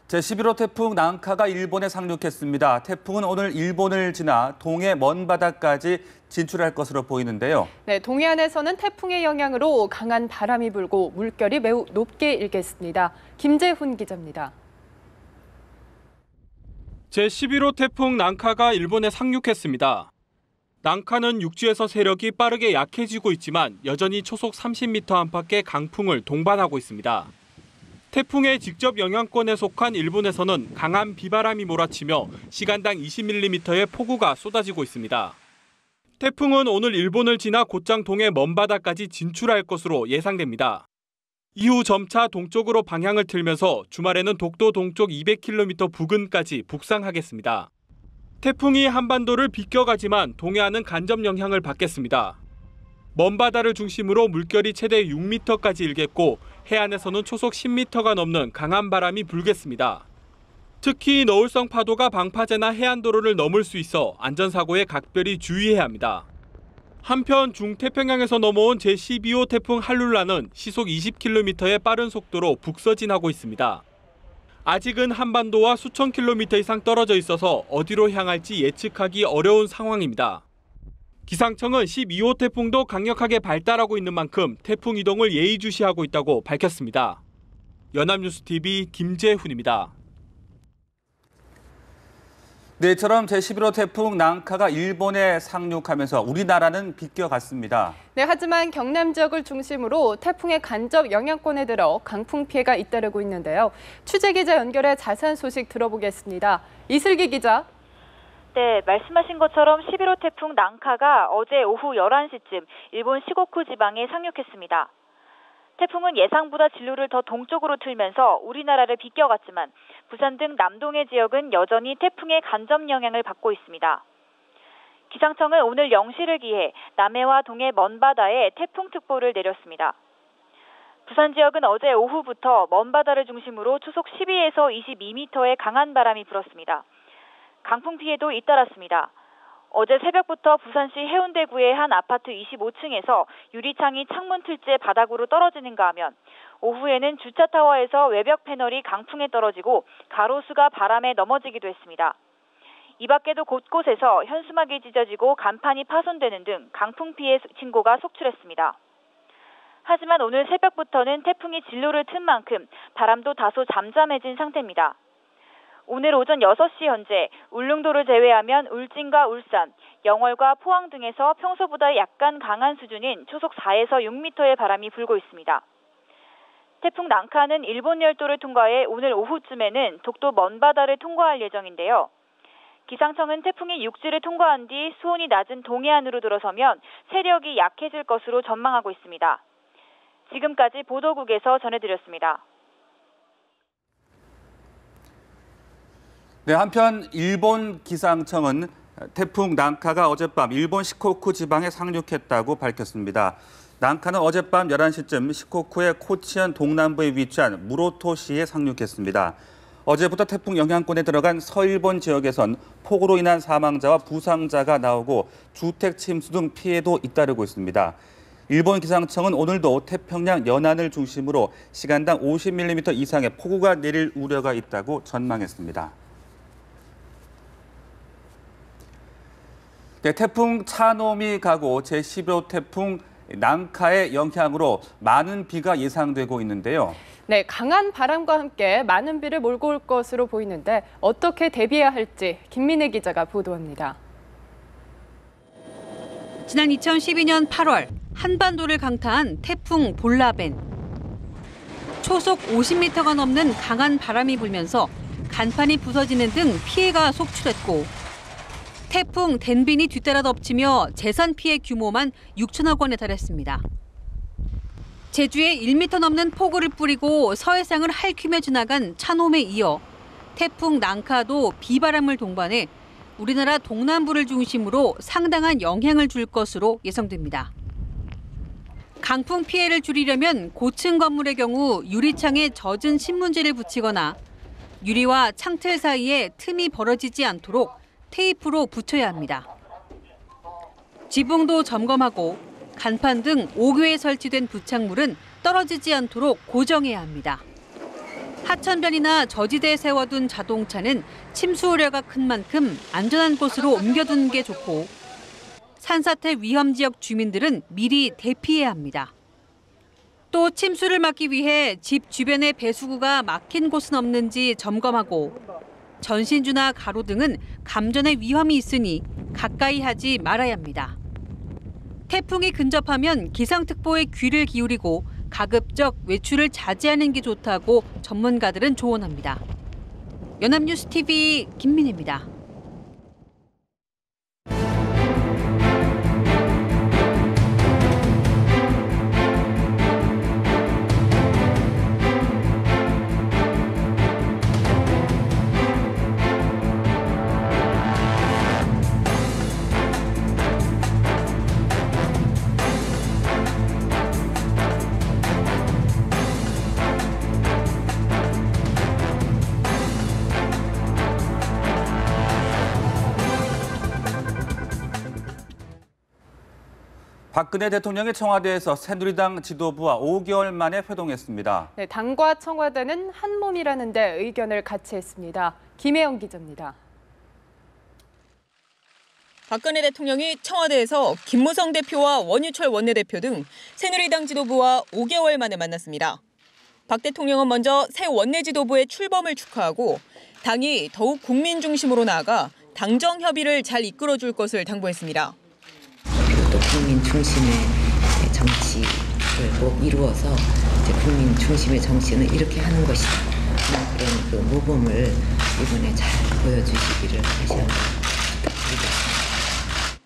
제11호 태풍 난카가 일본에 상륙했습니다. 태풍은 오늘 일본을 지나 동해 먼 바다까지 진출할 것으로 보이는데요. 네, 동해안에서는 태풍의 영향으로 강한 바람이 불고 물결이 매우 높게 일겠습니다. 김재훈 기자입니다. 제11호 태풍 난카가 일본에 상륙했습니다. 난카는 육지에서 세력이 빠르게 약해지고 있지만 여전히 초속 30m 안팎의 강풍을 동반하고 있습니다. 태풍의 직접 영향권에 속한 일본에서는 강한 비바람이 몰아치며 시간당 20mm의 폭우가 쏟아지고 있습니다. 태풍은 오늘 일본을 지나 곧장 동해 먼바다까지 진출할 것으로 예상됩니다. 이후 점차 동쪽으로 방향을 틀면서 주말에는 독도 동쪽 200km 부근까지 북상하겠습니다. 태풍이 한반도를 비껴가지만 동해안은 간접 영향을 받겠습니다. 먼바다를 중심으로 물결이 최대 6m까지 일겠고 해안에서는 초속 10m가 넘는 강한 바람이 불겠습니다. 특히 너울성 파도가 방파제나 해안도로를 넘을 수 있어 안전사고에 각별히 주의해야 합니다. 한편 중태평양에서 넘어온 제12호 태풍 할룰라는 시속 20km의 빠른 속도로 북서진하고 있습니다. 아직은 한반도와 수천 킬로미터 이상 떨어져 있어서 어디로 향할지 예측하기 어려운 상황입니다. 기상청은 12호 태풍도 강력하게 발달하고 있는 만큼 태풍 이동을 예의주시하고 있다고 밝혔습니다. 연합뉴스TV 김재훈입니다. 네, 이처럼 제11호 태풍 난카가 일본에 상륙하면서 우리나라는 비껴갔습니다. 네, 하지만 경남 지역을 중심으로 태풍의 간접 영향권에 들어 강풍 피해가 잇따르고 있는데요. 취재기자 연결해 자세한 소식 들어보겠습니다. 이슬기 기자. 네, 말씀하신 것처럼 11호 태풍 난카가 어제 오후 11시쯤 일본 시고쿠 지방에 상륙했습니다. 태풍은 예상보다 진로를 더 동쪽으로 틀면서 우리나라를 비껴갔지만 부산 등 남동해 지역은 여전히 태풍의 간접 영향을 받고 있습니다. 기상청은 오늘 0시를 기해 남해와 동해 먼바다에 태풍특보를 내렸습니다. 부산 지역은 어제 오후부터 먼바다를 중심으로 초속 12에서 22m의 강한 바람이 불었습니다. 강풍 피해도 잇따랐습니다. 어제 새벽부터 부산시 해운대구의 한 아파트 25층에서 유리창이 창문 틀째 바닥으로 떨어지는가 하면 오후에는 주차타워에서 외벽 패널이 강풍에 떨어지고 가로수가 바람에 넘어지기도 했습니다. 이 밖에도 곳곳에서 현수막이 찢어지고 간판이 파손되는 등 강풍 피해 신고가 속출했습니다. 하지만 오늘 새벽부터는 태풍이 진로를 튼 만큼 바람도 다소 잠잠해진 상태입니다. 오늘 오전 6시 현재 울릉도를 제외하면 울진과 울산, 영월과 포항 등에서 평소보다 약간 강한 수준인 초속 4에서 6m의 바람이 불고 있습니다. 태풍 난카는 일본 열도를 통과해 오늘 오후쯤에는 독도 먼바다를 통과할 예정인데요. 기상청은 태풍이 육지를 통과한 뒤 수온이 낮은 동해안으로 들어서면 세력이 약해질 것으로 전망하고 있습니다. 지금까지 보도국에서 전해드렸습니다. 네, 한편 일본 기상청은 태풍 난카가 어젯밤 일본 시코쿠 지방에 상륙했다고 밝혔습니다. 난카는 어젯밤 11시쯤 시코쿠의 코치현 동남부에 위치한 무로토시에 상륙했습니다. 어제부터 태풍 영향권에 들어간 서일본 지역에선 폭우로 인한 사망자와 부상자가 나오고 주택 침수 등 피해도 잇따르고 있습니다. 일본 기상청은 오늘도 태평양 연안을 중심으로 시간당 50mm 이상의 폭우가 내릴 우려가 있다고 전망했습니다. 네, 태풍 차노미 가고 제11호 태풍 난카의 영향으로 많은 비가 예상되고 있는데요. 네, 강한 바람과 함께 많은 비를 몰고 올 것으로 보이는데 어떻게 대비해야 할지 김민혜 기자가 보도합니다. 지난 2012년 8월 한반도를 강타한 태풍 볼라벤. 초속 50m가 넘는 강한 바람이 불면서 간판이 부서지는 등 피해가 속출했고 태풍 덴빈이 뒤따라 덮치며 재산 피해 규모만 6천억 원에 달했습니다. 제주에 1m 넘는 폭우를 뿌리고 서해상을 핥히며 지나간 차놈에 이어 태풍 난카도 비바람을 동반해 우리나라 동남부를 중심으로 상당한 영향을 줄 것으로 예상됩니다. 강풍 피해를 줄이려면 고층 건물의 경우 유리창에 젖은 신문지를 붙이거나 유리와 창틀 사이에 틈이 벌어지지 않도록 테이프로 붙여야 합니다. 지붕도 점검하고 간판 등 5교에 설치된 부착물은 떨어지지 않도록 고정해야 합니다. 하천변이나 저지대에 세워둔 자동차는 침수 우려가 큰 만큼 안전한 곳으로 옮겨두는 게 좋고 산사태 위험 지역 주민들은 미리 대피해야 합니다. 또 침수를 막기 위해 집 주변의 배수구가 막힌 곳은 없는지 점검하고 전신주나 가로 등은 감전의 위험이 있으니 가까이 하지 말아야 합니다. 태풍이 근접하면 기상특보에 귀를 기울이고 가급적 외출을 자제하는 게 좋다고 전문가들은 조언합니다. 연합뉴스TV 김민혜입니다. 박근혜 대통령이 청와대에서 새누리당 지도부와 5개월 만에 회동했습니다. 네, 당과 청와대는 한 몸이라는데 의견을 같이 했습니다. 김혜영 기자입니다. 박근혜 대통령이 청와대에서 김무성 대표와 원유철 원내대표 등 새누리당 지도부와 5개월 만에 만났습니다. 박 대통령은 먼저 새 원내 지도부의 출범을 축하하고 당이 더욱 국민 중심으로 나아가 당정 협의를 잘 이끌어줄 것을 당부했습니다. 또 국민 중심의 정치를 꼭 이루어서 이제 국민 중심의 정치는 이렇게 하는 것이다. 그런 그 모범을 이번에 잘 보여주시기를 다시 한번 부탁드리겠습니다.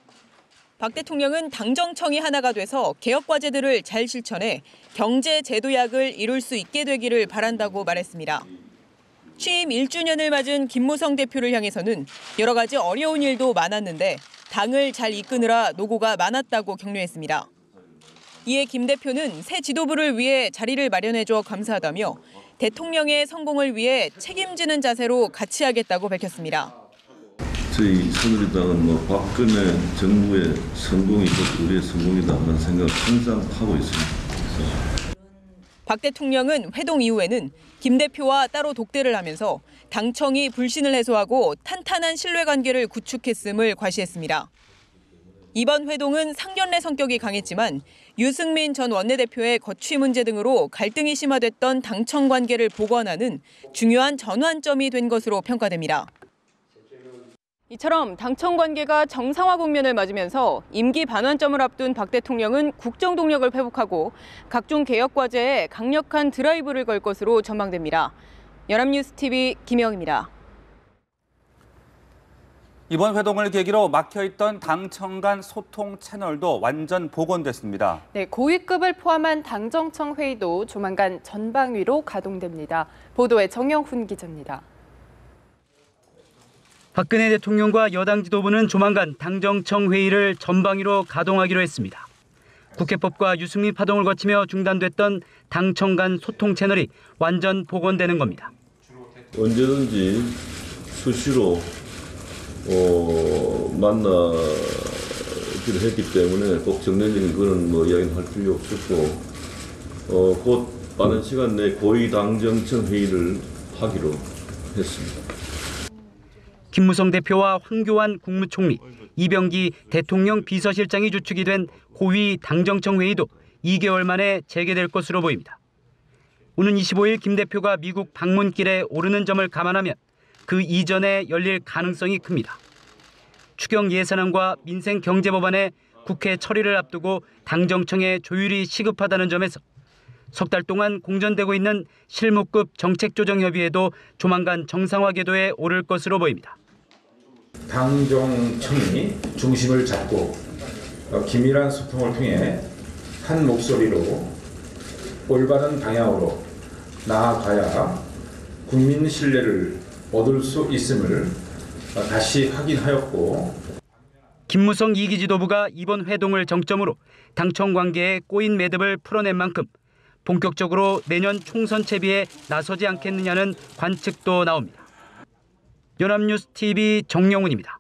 박 대통령은 당정청이 하나가 돼서 개혁 과제들을 잘 실천해 경제 제도약을 이룰 수 있게 되기를 바란다고 말했습니다. 취임 1주년을 맞은 김무성 대표를 향해서는 여러 가지 어려운 일도 많았는데 당을 잘 이끄느라 노고가 많았다고 격려했습니다. 이에 김 대표는 새 지도부를 위해 자리를 마련해줘 감사하다며 대통령의 성공을 위해 책임지는 자세로 같이 하겠다고 밝혔습니다. 저희 새누리당은 박근혜 정부의 성공이 곧 우리의 성공이다 하는 생각을 항상 하고 있습니다. 박 대통령은 회동 이후에는 김 대표와 따로 독대를 하면서 당청이 불신을 해소하고 탄탄한 신뢰관계를 구축했음을 과시했습니다. 이번 회동은 상견례 성격이 강했지만 유승민 전 원내대표의 거취 문제 등으로 갈등이 심화됐던 당청 관계를 복원하는 중요한 전환점이 된 것으로 평가됩니다. 이처럼 당청 관계가 정상화 국면을 맞으면서 임기 반환점을 앞둔 박 대통령은 국정 동력을 회복하고 각종 개혁 과제에 강력한 드라이브를 걸 것으로 전망됩니다. 연합뉴스TV 김영입니다. 이번 회동을 계기로 막혀있던 당청 간 소통 채널도 완전 복원됐습니다. 네, 고위급을 포함한 당정청 회의도 조만간 전방위로 가동됩니다. 보도에 정영훈 기자입니다. 박근혜 대통령과 여당 지도부는 조만간 당정청 회의를 전방위로 가동하기로 했습니다. 국회법과 유승민 파동을 거치며 중단됐던 당청 간 소통 채널이 완전 복원되는 겁니다. 언제든지 수시로 만나기로 했기 때문에 꼭 정례적인 그런 이야기는 할 필요 없었고 곧 빠른 시간 내에 고위 당정청 회의를 하기로 했습니다. 김무성 대표와 황교안 국무총리, 이병기 대통령 비서실장이 주축이 된 고위 당정청 회의도 2개월 만에 재개될 것으로 보입니다. 오는 25일 김 대표가 미국 방문길에 오르는 점을 감안하면 그 이전에 열릴 가능성이 큽니다. 추경 예산안과 민생경제법안의 국회 처리를 앞두고 당정청의 조율이 시급하다는 점에서 석 달 동안 공전되고 있는 실무급 정책조정협의회도 조만간 정상화 궤도에 오를 것으로 보입니다. 당정청이 중심을 잡고 긴밀한 소통을 통해 한 목소리로 올바른 방향으로 나아가야 국민 신뢰를 얻을 수 있음을 다시 확인하였고, 김무성 2기 지도부가 이번 회동을 정점으로 당청 관계의 꼬인 매듭을 풀어낸 만큼 본격적으로 내년 총선 채비에 나서지 않겠느냐는 관측도 나옵니다. 연합뉴스TV 정영훈입니다.